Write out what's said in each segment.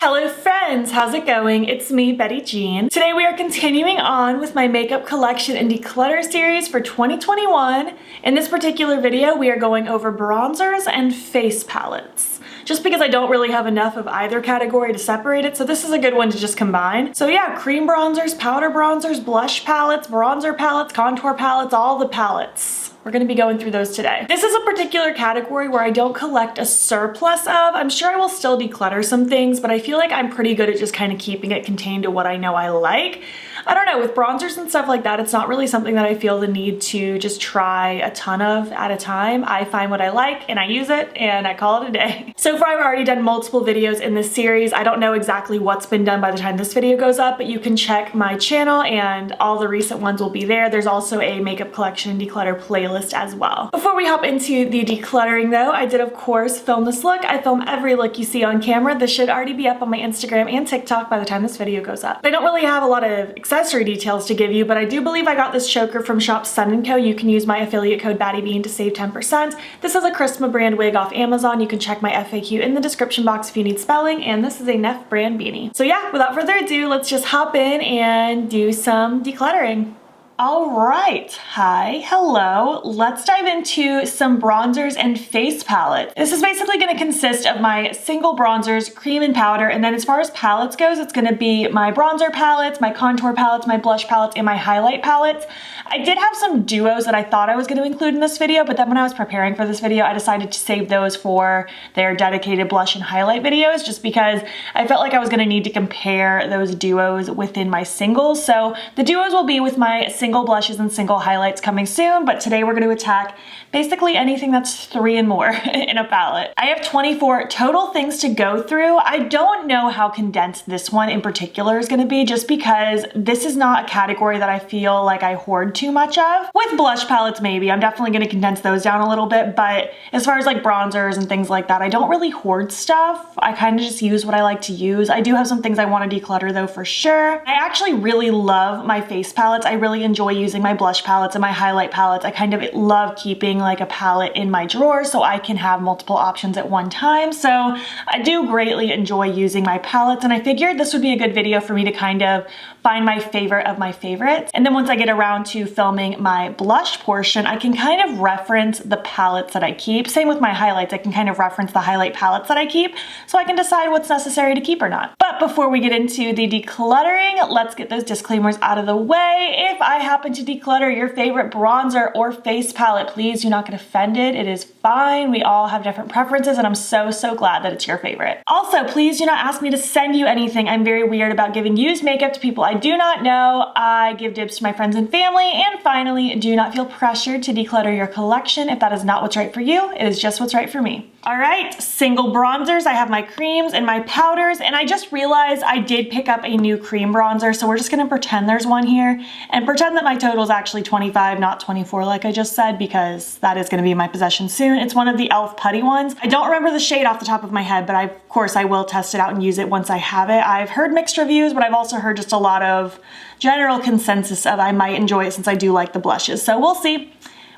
Hello friends, how's it going? It's me, Betty Jean. Today we are continuing on with my makeup collection and declutter series for 2021. In this particular video, we are going over bronzers and face palettes. Just because I don't really have enough of either category to separate it, so this is a good one to just combine. So yeah, cream bronzers, powder bronzers, blush palettes, bronzer palettes, contour palettes, all the palettes. We're going to be going through those today. This is a particular category where I don't collect a surplus of. I'm sure I will still declutter some things, but I feel like I'm pretty good at just kind of keeping it contained to what I know I like. I don't know, with bronzers and stuff like that, it's not really something that I feel the need to just try a ton of at a time. I find what I like and I use it and I call it a day. So far I've already done multiple videos in this series. I don't know exactly what's been done by the time this video goes up, but you can check my channel and all the recent ones will be there. There's also a makeup collection declutter playlist as well. Before we hop into the decluttering though, I did of course film this look. I film every look you see on camera. This should already be up on my Instagram and TikTok by the time this video goes up. I don't really have a lot of accessory details to give you, but I do believe I got this choker from Shop Sun & Co. You can use my affiliate code battybean to save 10%. This is a Christmas brand wig off Amazon. You can check my FAQ in the description box if you need spelling, and this is a Neff brand beanie. So yeah, without further ado, let's just hop in and do some decluttering. All right, hi, hello. Let's dive into some bronzers and face palettes. This is basically gonna consist of my single bronzers, cream and powder, and then as far as palettes goes, it's gonna be my bronzer palettes, my contour palettes, my blush palettes, and my highlight palettes. I did have some duos that I thought I was gonna include in this video, but then when I was preparing for this video, I decided to save those for their dedicated blush and highlight videos, just because I felt like I was gonna need to compare those duos within my singles. So the duos will be with my single blushes and single highlights coming soon, but today we're going to attack basically anything that's 3 and more in a palette. I have 24 total things to go through. I don't know how condensed this one in particular is going to be, just because this is not a category that I feel like I hoard too much of. With blush palettes maybe, I'm definitely going to condense those down a little bit, but as far as like bronzers and things like that, I don't really hoard stuff. I kind of just use what I like to use. I do have some things I want to declutter though for sure. I actually really love my face palettes. I really enjoy using my blush palettes and my highlight palettes. I kind of love keeping like a palette in my drawer so I can have multiple options at one time. So I do greatly enjoy using my palettes, and I figured this would be a good video for me to kind of find my favorite of my favorites. And then once I get around to filming my blush portion, I can kind of reference the palettes that I keep. Same with my highlights. I can kind of reference the highlight palettes that I keep so I can decide what's necessary to keep or not. But before we get into the decluttering, let's get those disclaimers out of the way. If I happen to declutter your favorite bronzer or face palette, please do not get offended. It is fine. We all have different preferences, and I'm so glad that it's your favorite. Also, please do not ask me to send you anything. I'm very weird about giving used makeup to people I do not know. I give dibs to my friends and family. And finally, do not feel pressured to declutter your collection if that is not what's right for you. It is just what's right for me. All right, single bronzers. I have my creams and my powders, and I just realized I did pick up a new cream bronzer, so we're just gonna pretend there's one here and pretend that my total is actually 25, not 24 like I just said, because that is gonna be in my possession soon. It's one of the e.l.f. putty ones. I don't remember the shade off the top of my head, but of course I will test it out and use it once I have it. I've heard mixed reviews, but I've also heard just a lot of general consensus of I might enjoy it since I do like the blushes. So we'll see.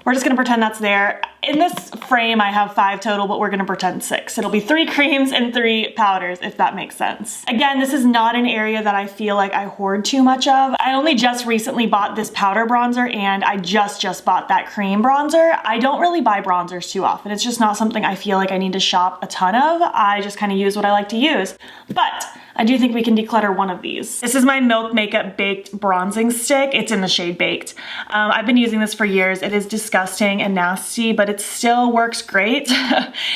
We're just gonna pretend that's there. In this frame, I have 5 total, but we're gonna pretend 6. It'll be 3 creams and 3 powders, if that makes sense. Again, this is not an area that I feel like I hoard too much of. I only just recently bought this powder bronzer, and I just bought that cream bronzer. I don't really buy bronzers too often. It's just not something I feel like I need to shop a ton of. I just kind of use what I like to use. But I do think we can declutter one of these. This is my Milk Makeup Baked Bronzing Stick. It's in the shade Baked. I've been using this for years. It is disgusting and nasty, but it still works great.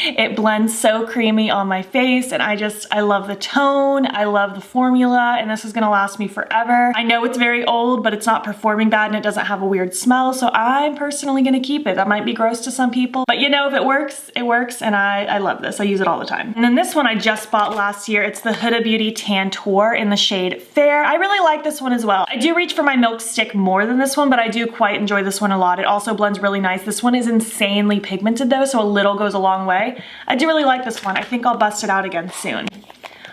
It blends so creamy on my face, and I love the tone. I love the formula, and this is gonna last me forever. I know it's very old, but it's not performing bad, and it doesn't have a weird smell, so I'm personally gonna keep it. That might be gross to some people, but you know, if it works, it works, and I love this. I use it all the time. And then this one I just bought last year. It's the Huda Beauty Tantour in the shade Fair. I really like this one as well. I do reach for my Milk Stick more than this one, but I do quite enjoy this one a lot. It also blends really nice. This one is insanely pigmented though, so a little goes a long way. I do really like this one. I think I'll bust it out again soon.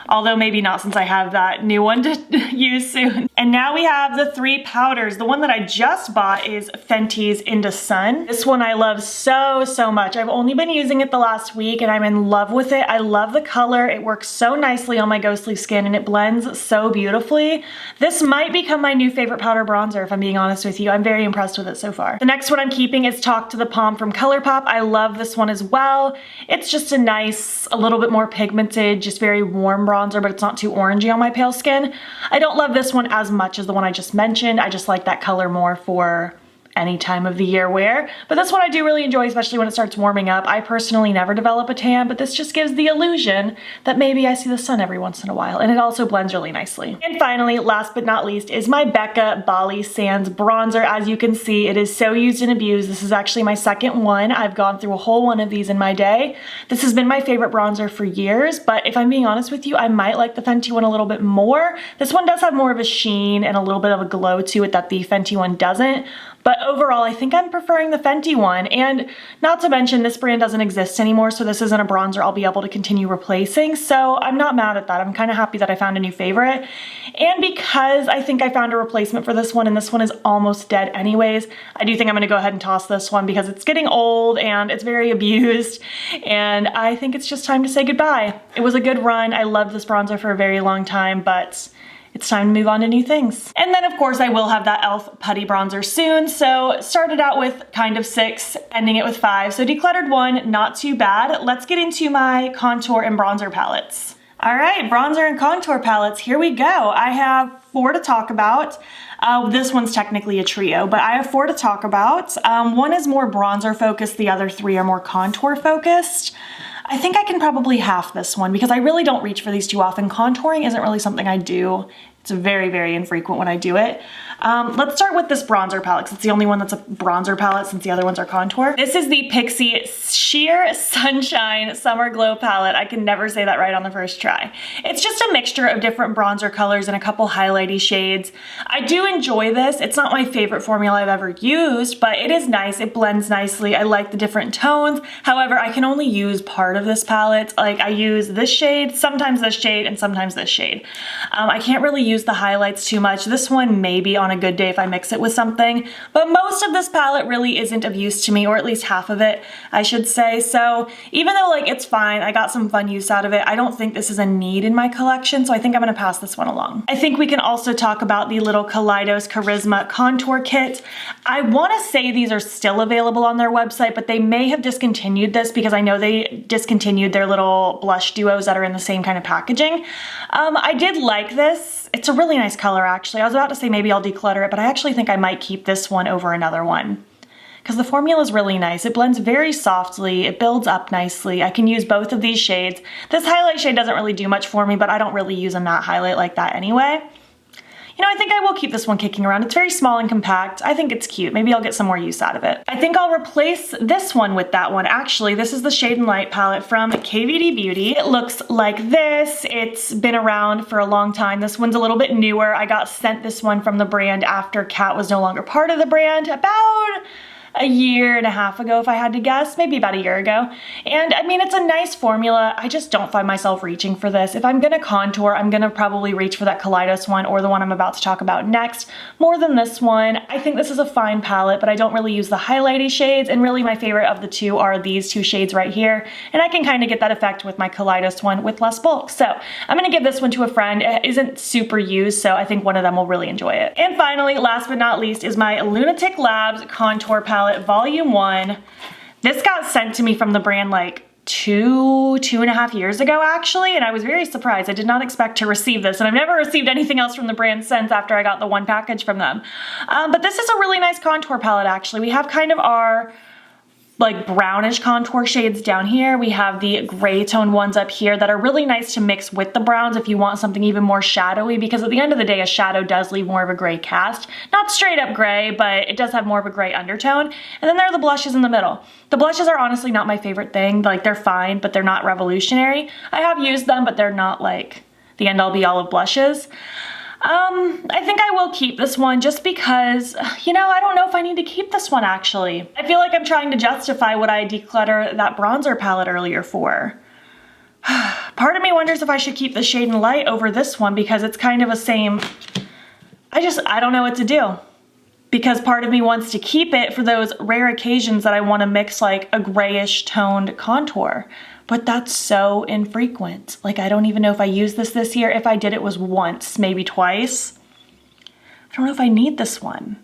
Although maybe not, since I have that new one to use soon. And now we have the 3 powders. The one that I just bought is Fenty's Into Sun. This one I love so, so much. I've only been using it the last week and I'm in love with it. I love the color. It works so nicely on my ghostly skin and it blends so beautifully. This might become my new favorite powder bronzer, if I'm being honest with you. I'm very impressed with it so far. The next one I'm keeping is Talk to the Palm from Colourpop. I love this one as well. It's just a nice, a little bit more pigmented, just very warm bronzer, but it's not too orangey on my pale skin. I don't love this one as much as the one I just mentioned. I just like that color more for any time of the year wear. But this one I do really enjoy, especially when it starts warming up. I personally never develop a tan, but this just gives the illusion that maybe I see the sun every once in a while, and it also blends really nicely. And finally, last but not least, is my Becca Bali Sands bronzer. As you can see, it is so used and abused. This is actually my second one. I've gone through a whole one of these in my day. This has been my favorite bronzer for years, but if I'm being honest with you, I might like the Fenty one a little bit more. This one does have more of a sheen and a little bit of a glow to it that the Fenty one doesn't. But overall, I think I'm preferring the Fenty one, and not to mention this brand doesn't exist anymore, so this isn't a bronzer I'll be able to continue replacing, so I'm not mad at that. I'm kind of happy that I found a new favorite. And because I think I found a replacement for this one, and this one is almost dead anyways, I do think I'm going to go ahead and toss this one because it's getting old and it's very abused, and I think it's just time to say goodbye. It was a good run. I loved this bronzer for a very long time, but it's time to move on to new things. And then of course I will have that e.l.f. putty bronzer soon. So started out with kind of 6, ending it with 5. So decluttered 1, not too bad. Let's get into my contour and bronzer palettes. All right, bronzer and contour palettes, here we go. I have 4 to talk about. This one's technically a trio, but I have 4 to talk about. One is more bronzer focused, the other 3 are more contour focused. I think I can probably half this one because I really don't reach for these too often. Contouring isn't really something I do. It's very, very infrequent when I do it. Let's start with this bronzer palette because it's the only one that's a bronzer palette since the other ones are contour. This is the Pixi Sheer Sunshine Summer Glow palette. I can never say that right on the first try. It's just a mixture of different bronzer colors and a couple highlighty shades. I do enjoy this. It's not my favorite formula I've ever used, but it is nice. It blends nicely. I like the different tones. However, I can only use part of this palette. Like I use this shade, sometimes this shade, and sometimes this shade. I can't really use the highlights too much. This one maybe on a good day if I mix it with something, but most of this palette really isn't of use to me, or at least half of it, I should say. So even though like it's fine, I got some fun use out of it, I don't think this is a need in my collection, so I think I'm gonna pass this one along. I think we can also talk about the little Kaleidos Charisma Contour Kit. I wanna say these are still available on their website, but they may have discontinued this because I know they discontinued their little blush duos that are in the same kind of packaging. I did like this. It's a really nice color actually. I was about to say maybe I'll declutter it, but I actually think I might keep this one over another one because the formula is really nice. It blends very softly, it builds up nicely. I can use both of these shades. This highlight shade doesn't really do much for me, but I don't really use a matte highlight like that anyway. You know, I think I will keep this one kicking around. It's very small and compact. I think it's cute. Maybe I'll get some more use out of it. I think I'll replace this one with that one. Actually, this is the Shade and Light palette from KVD Beauty. It looks like this. It's been around for a long time. This one's a little bit newer. I got sent this one from the brand after Kat was no longer part of the brand about a year and a half ago, if I had to guess, maybe about a year ago. And I mean, it's a nice formula. I just don't find myself reaching for this. If I'm gonna contour, I'm gonna probably reach for that Kaleidos one or the one I'm about to talk about next more than this one. I think this is a fine palette, but I don't really use the highlighty shades, and really my favorite of the two are these 2 shades right here. And I can kind of get that effect with my Kaleidos one with less bulk. So I'm gonna give this one to a friend. It isn't super used, so I think one of them will really enjoy it. And finally, last but not least, is my Lunatic Labs Contour Palette Volume 1. This got sent to me from the brand like two and a half years ago actually, and I was very surprised. I did not expect to receive this, and I've never received anything else from the brand since after I got the one package from them. But this is a really nice contour palette actually. We have kind of our like brownish contour shades down here. We have the gray tone ones up here that are really nice to mix with the browns if you want something even more shadowy, because at the end of the day, a shadow does leave more of a gray cast. Not straight up gray, but it does have more of a gray undertone. And then there are the blushes in the middle. The blushes are honestly not my favorite thing. Like they're fine, but they're not revolutionary. I have used them, but they're not like the end all be all of blushes. I think I will keep this one just because, you know, I don't know if I need to keep this one actually. I feel like I'm trying to justify what I declutter that bronzer palette earlier for. Part Part of me wonders if I should keep the Shade and Light over this one because it's kind of a same, I don't know what to do. Because part of me wants to keep it for those rare occasions that I want to mix like a grayish toned contour. But that's so infrequent. Like I don't even know if I used this year. If I did, it was once, maybe twice. I don't know if I need this one.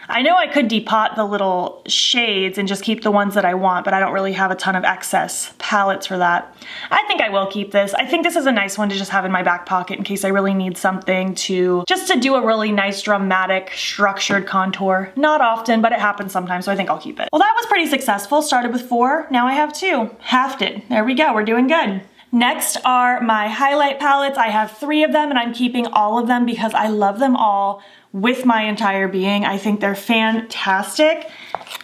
I know I could depot the little shades and just keep the ones that I want, but I don't really have a ton of excess palettes for that. I think I will keep this. I think this is a nice one to just have in my back pocket in case I really need something just to do a really nice dramatic structured contour. Not often, but it happens sometimes, so I think I'll keep it. Well, that was pretty successful. Started with 4, now I have 2. Halved it. There we go, we're doing good. Next are my highlight palettes. I have 3 of them and I'm keeping all of them because I love them all with my entire being. I think they're fantastic.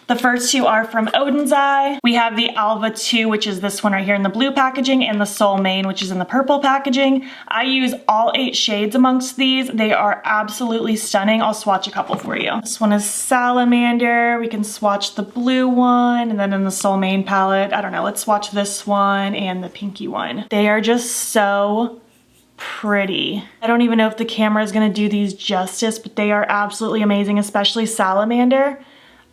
The first 2 are from Odin's Eye. We have the Alva 2, which is this one right here in the blue packaging, and the Soul Main, which is in the purple packaging. I use all 8 shades amongst these. They are absolutely stunning. I'll swatch a couple for you. This one is Salamander. We can swatch the blue one, and then in the Soul Main palette, I don't know, let's swatch this one and the pinky one. They are just so pretty. I don't even know if the camera is going to do these justice, but they are absolutely amazing, especially Salamander.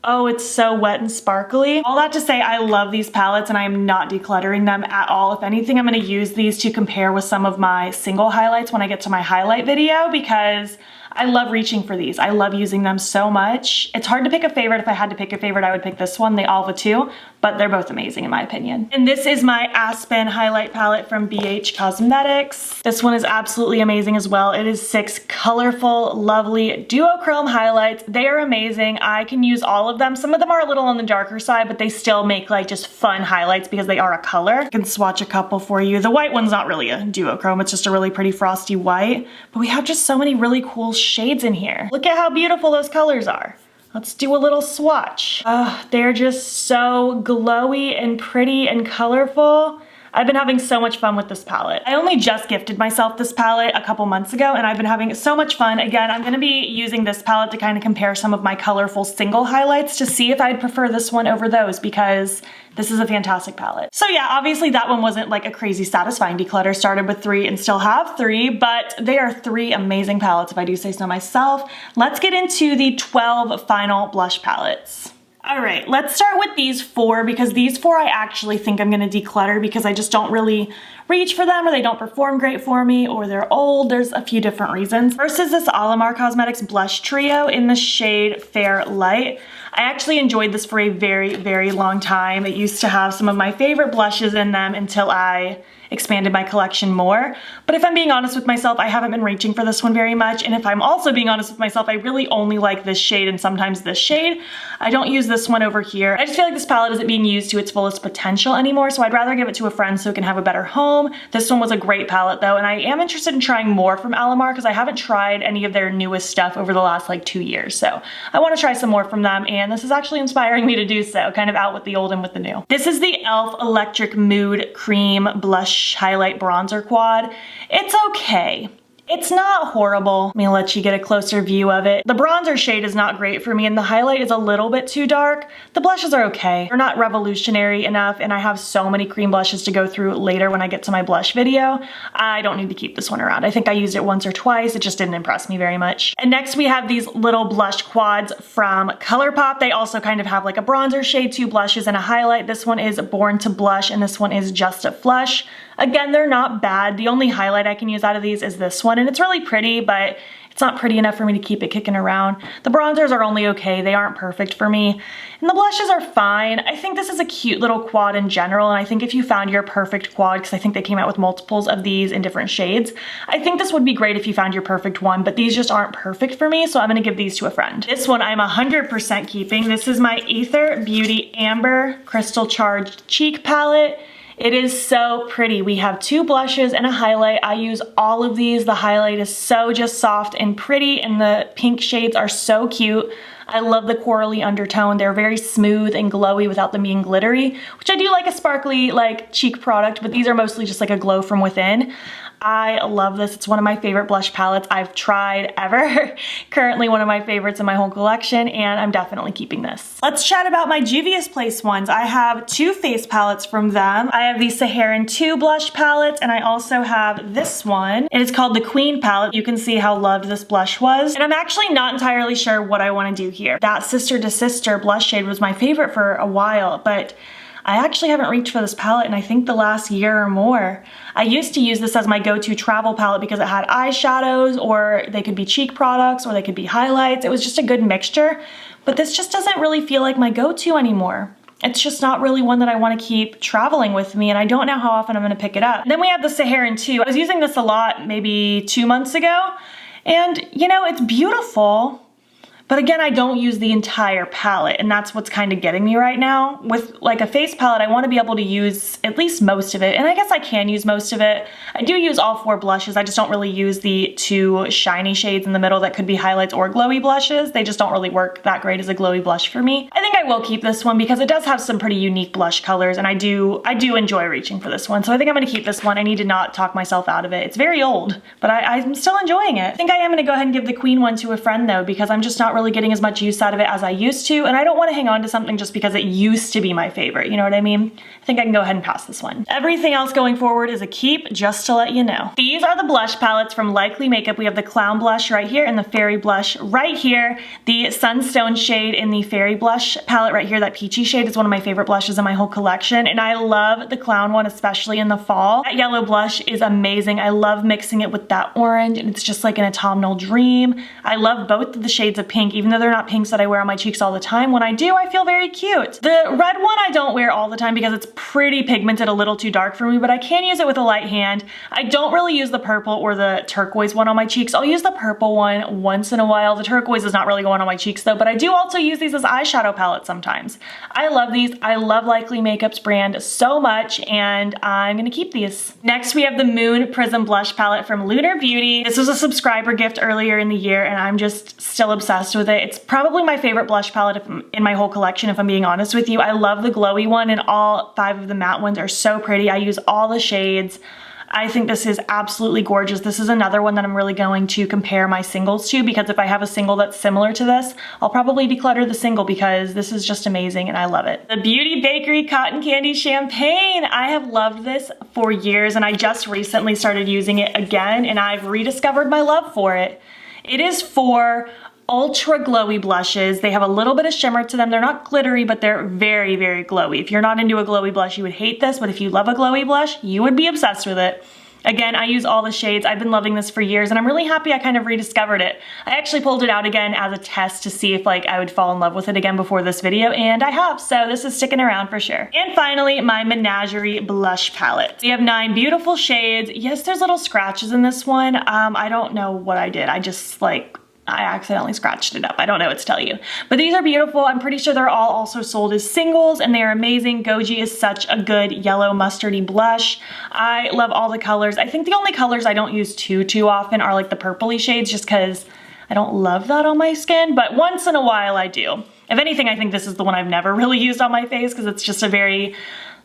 Oh, it's so wet and sparkly. All that to say, I love these palettes and I am not decluttering them at all. If anything, I'm going to use these to compare with some of my single highlights when I get to my highlight video because I love reaching for these. I love using them so much. It's hard to pick a favorite. If I had to pick a favorite, I would pick this one, the Alva 2, but they're both amazing in my opinion. And this is my Aspen highlight palette from BH Cosmetics. This one is absolutely amazing as well. It is 6 colorful, lovely duochrome highlights. They are amazing. I can use all of them. Some of them are a little on the darker side, but they still make like just fun highlights because they are a color. I can swatch a couple for you. The white one's not really a duochrome. It's just a really pretty frosty white, but we have just so many really cool shades in here. Look at how beautiful those colors are. Let's do a little swatch. They're just so glowy and pretty and colorful. I've been having so much fun with this palette. I only just gifted myself this palette a couple months ago and I've been having so much fun. Again, I'm gonna be using this palette to kind of compare some of my colorful single highlights to see if I'd prefer this one over those because this is a fantastic palette. So yeah, obviously that one wasn't like a crazy satisfying declutter. Started with 3 and still have 3, but they are 3 amazing palettes if I do say so myself. Let's get into the 12 final blush palettes. All right, let's start with these 4 because these 4 I actually think I'm gonna declutter because I just don't really reach for them or they don't perform great for me or they're old. There's a few different reasons. First is this Lmao Cosmetics blush trio in the shade Fair Light. I actually enjoyed this for a very, very long time. It used to have some of my favorite blushes in them until I expanded my collection more. But if I'm being honest with myself, I haven't been reaching for this one very much. And if I'm also being honest with myself, I really only like this shade and sometimes this shade. I don't use this one over here. I just feel like this palette isn't being used to its fullest potential anymore, so I'd rather give it to a friend so it can have a better home. This one was a great palette though, and I am interested in trying more from Lmao because I haven't tried any of their newest stuff over the last like 2 years. So I want to try some more from them, and this is actually inspiring me to do so, kind of out with the old and with the new. This is the e.l.f. Electric Mood Cream Blush Highlight Bronzer Quad. It's okay. It's not horrible. Let me let you get a closer view of it. The bronzer shade is not great for me and the highlight is a little bit too dark. The blushes are okay. They're not revolutionary enough and I have so many cream blushes to go through later when I get to my blush video. I don't need to keep this one around. I think I used it once or twice. It just didn't impress me very much. And next we have these little blush quads from Colourpop. They also kind of have like a bronzer shade, 2 blushes, and a highlight. This one is Born to Blush and this one is Just a Flush. Again, they're not bad. The only highlight I can use out of these is this one, and it's really pretty, but it's not pretty enough for me to keep it kicking around. The bronzers are only okay. They aren't perfect for me. And the blushes are fine. I think this is a cute little quad in general, and I think if you found your perfect quad, because I think they came out with multiples of these in different shades, I think this would be great if you found your perfect one, but these just aren't perfect for me, so I'm gonna give these to a friend. This one I'm 100% keeping. This is my Ether Beauty Amber Crystal Charged Cheek Palette. It is so pretty. We have 2 blushes and a highlight. I use all of these. The highlight is so just soft and pretty and the pink shades are so cute. I love the corally undertone. They're very smooth and glowy without them being glittery, which I do like a sparkly like cheek product, but these are mostly just like a glow from within. I love this. It's one of my favorite blush palettes I've tried ever. Currently one of my favorites in my whole collection, and I'm definitely keeping this. Let's chat about my Juvia's Place ones. I have two face palettes from them. I have the Saharan 2 blush palette, and I also have this one. It is called the Queen palette. You can see how loved this blush was. And I'm actually not entirely sure what I want to do here. That Sister to Sister blush shade was my favorite for a while, but I actually haven't reached for this palette in I think the last year or more. I used to use this as my go-to travel palette because it had eyeshadows, or they could be cheek products, or they could be highlights. It was just a good mixture, but this just doesn't really feel like my go-to anymore. It's just not really one that I want to keep traveling with me, and I don't know how often I'm going to pick it up. Then we have the Saharan 2. I was using this a lot maybe 2 months ago, and you know, it's beautiful. But again, I don't use the entire palette, and that's what's kind of getting me right now. With like a face palette, I want to be able to use at least most of it, and I guess I can use most of it. I do use all 4 blushes. I just don't really use the 2 shiny shades in the middle that could be highlights or glowy blushes. They just don't really work that great as a glowy blush for me. I think I will keep this one because it does have some pretty unique blush colors, and I do enjoy reaching for this one. So I think I'm going to keep this one. I need to not talk myself out of it. It's very old, but I'm still enjoying it. I think I am going to go ahead and give the Queen one to a friend though, because I'm just not really getting as much use out of it as I used to, and I don't want to hang on to something just because it used to be my favorite, you know what I mean? I think I can go ahead and pass this one. Everything else going forward is a keep, just to let you know. These are the blush palettes from Likely Makeup. We have the Clown blush right here and the Fairy blush right here. The Sunstone shade in the Fairy blush palette right here, that peachy shade, is one of my favorite blushes in my whole collection, and I love the Clown one, especially in the fall. That yellow blush is amazing. I love mixing it with that orange, and it's just like an autumnal dream. I love both of the shades of pink, even though they're not pinks that I wear on my cheeks all the time. When I do, I feel very cute. The red one I don't wear all the time because it's pretty pigmented, a little too dark for me, but I can use it with a light hand. I don't really use the purple or the turquoise one on my cheeks. I'll use the purple one once in a while. The turquoise is not really going on my cheeks though, but I do also use these as eyeshadow palettes sometimes. I love these. I love Likely Makeup's brand so much, and I'm gonna keep these. Next, we have the Moon Prism Blush Palette from Lunar Beauty. This was a subscriber gift earlier in the year, and I'm just still obsessed with it. It's probably my favorite blush palette in my whole collection, if I'm being honest with you. I love the glowy one, and all 5 of the matte ones are so pretty. I use all the shades. I think this is absolutely gorgeous. This is another one that I'm really going to compare my singles to, because if I have a single that's similar to this, I'll probably declutter the single because this is just amazing and I love it. The Beauty Bakery Cotton Candy Champagne. I have loved this for years, and I just recently started using it again, and I've rediscovered my love for it. It is for ultra glowy blushes. They have a little bit of shimmer to them. They're not glittery, but they're very, very glowy. If you're not into a glowy blush, you would hate this, but if you love a glowy blush, you would be obsessed with it. Again, I use all the shades. I've been loving this for years, and I'm really happy I kind of rediscovered it. I actually pulled it out again as a test to see if like I would fall in love with it again before this video, and I have, so this is sticking around for sure. And finally, my Menagerie blush palette. We have 9 beautiful shades. Yes, there's little scratches in this one. I don't know what I did. I accidentally scratched it up. I don't know what to tell you. But these are beautiful. I'm pretty sure they're all also sold as singles, and they're amazing. Goji is such a good yellow mustardy blush. I love all the colors. I think the only colors I don't use too often are like the purpley shades, just because I don't love that on my skin, but once in a while I do. If anything, I think this is the one I've never really used on my face because it's just a very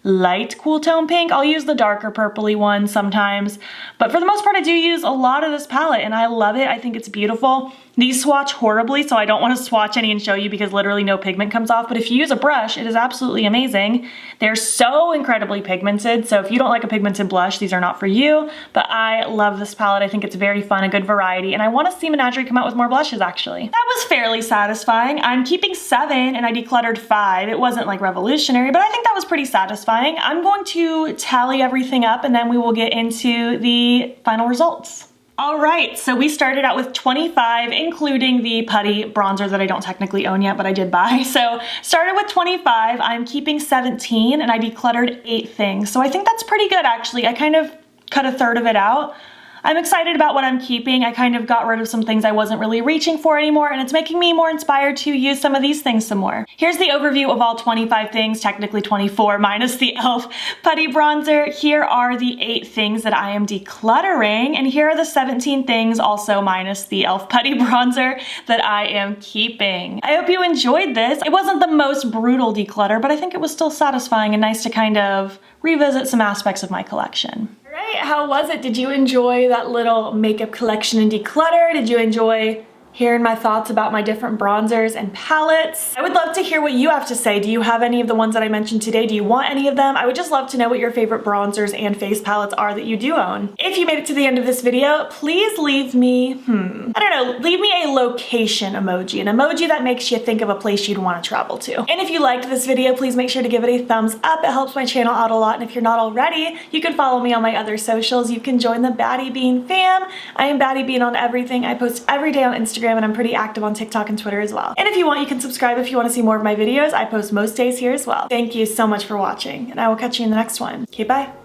light cool tone pink. I'll use the darker purpley one sometimes, but for the most part I do use a lot of this palette, and I love it. I think it's beautiful. These swatch horribly, so I don't want to swatch any and show you because literally no pigment comes off, but if you use a brush, it is absolutely amazing. They're so incredibly pigmented, so if you don't like a pigmented blush, these are not for you, but I love this palette. I think it's very fun, a good variety, and I want to see Menagerie come out with more blushes actually. That was fairly satisfying. I'm keeping 7 and I decluttered 5. It wasn't like revolutionary, but I think that was pretty satisfying. I'm going to tally everything up and then we will get into the final results. All right, so we started out with 25, including the putty bronzer that I don't technically own yet, but I did buy. So started with 25, I'm keeping 17, and I decluttered 8 things. So I think that's pretty good actually. I kind of cut a third of it out. I'm excited about what I'm keeping. I kind of got rid of some things I wasn't really reaching for anymore, and it's making me more inspired to use some of these things some more. Here's the overview of all 25 things, technically 24 minus the e.l.f. putty bronzer. Here are the 8 things that I am decluttering, and here are the 17 things also minus the e.l.f. putty bronzer that I am keeping. I hope you enjoyed this. It wasn't the most brutal declutter, but I think it was still satisfying and nice to kind of revisit some aspects of my collection. Right, How was it? Did you enjoy that little makeup collection and declutter? Did you enjoy hearing my thoughts about my different bronzers and palettes? I would love to hear what you have to say. Do you have any of the ones that I mentioned today? Do you want any of them? I would just love to know what your favorite bronzers and face palettes are that you do own. If you made it to the end of this video, please leave me, I don't know, leave me a location emoji, an emoji that makes you think of a place you'd want to travel to. And if you liked this video, please make sure to give it a thumbs up. It helps my channel out a lot. And if you're not already, you can follow me on my other socials. You can join the battybean fam. I am battybean on everything. I post every day on Instagram, and I'm pretty active on TikTok and Twitter as well. And if you want, you can subscribe if you want to see more of my videos. I post most days here as well. Thank you so much for watching, and I will catch you in the next one. Okay, bye.